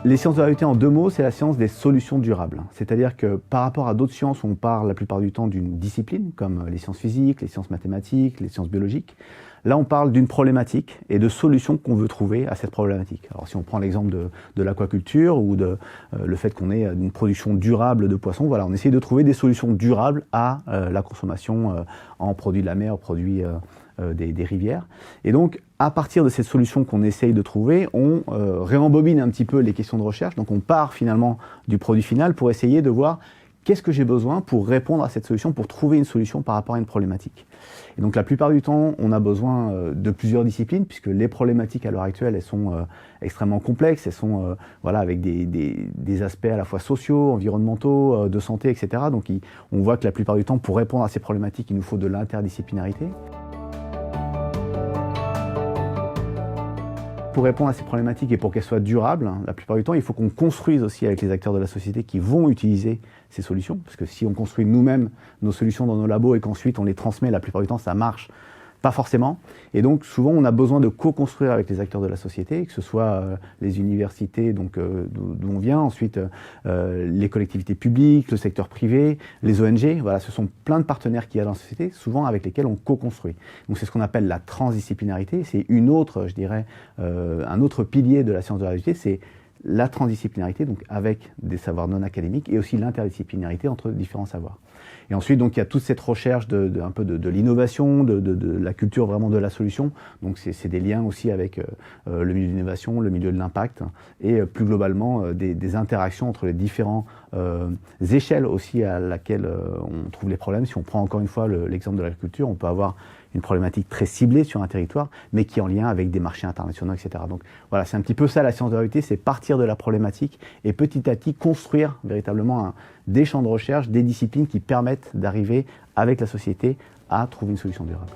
Les sciences de la réalité, en deux mots, c'est la science des solutions durables. C'est-à-dire que par rapport à d'autres sciences, on parle la plupart du temps d'une discipline, comme les sciences physiques, les sciences mathématiques, les sciences biologiques. Là, on parle d'une problématique et de solutions qu'on veut trouver à cette problématique. Alors, si on prend l'exemple de l'aquaculture ou le fait qu'on ait une production durable de poissons, voilà, on essaye de trouver des solutions durables à la consommation en produits de la mer, produits des rivières. Et donc, à partir de cette solution qu'on essaye de trouver, on réembobine un petit peu les questions de recherche. Donc, on part finalement du produit final pour essayer de voir qu'est-ce que j'ai besoin pour répondre à cette solution, pour trouver une solution par rapport à une problématique. Et donc la plupart du temps, on a besoin de plusieurs disciplines, puisque les problématiques à l'heure actuelle, elles sont extrêmement complexes, elles sont voilà, avec des aspects à la fois sociaux, environnementaux, de santé, etc. Donc on voit que la plupart du temps, pour répondre à ces problématiques, il nous faut de l'interdisciplinarité. Pour répondre à ces problématiques et pour qu'elles soient durables, la plupart du temps, il faut qu'on construise aussi avec les acteurs de la société qui vont utiliser ces solutions. Parce que si on construit nous-mêmes nos solutions dans nos labos et qu'ensuite on les transmet, la plupart du temps, ça marche pas forcément. Et donc, souvent, on a besoin de co-construire avec les acteurs de la société, que ce soit les universités donc d'où on vient, ensuite les collectivités publiques, le secteur privé, les ONG. Voilà, ce sont plein de partenaires qu'il y a dans la société, souvent avec lesquels on co-construit. Donc, c'est ce qu'on appelle la transdisciplinarité. C'est une autre, je dirais, un autre pilier de la science de la réalité, c'est la transdisciplinarité, donc avec des savoirs non académiques, et aussi l'interdisciplinarité entre différents savoirs. Et ensuite, donc, il y a toute cette recherche un peu de l'innovation, de la culture vraiment de la solution. Donc, c'est des liens aussi avec le milieu de l'innovation, le milieu de l'impact, et plus globalement des interactions entre les différents échelles aussi à laquelle on trouve les problèmes. Si on prend encore une fois l'exemple de l'agriculture, on peut avoir une problématique très ciblée sur un territoire, mais qui est en lien avec des marchés internationaux, etc. Donc voilà, c'est un petit peu ça la science de la réalité, c'est partir de la problématique et petit à petit construire véritablement des champs de recherche, des disciplines qui permettent d'arriver avec la société à trouver une solution durable.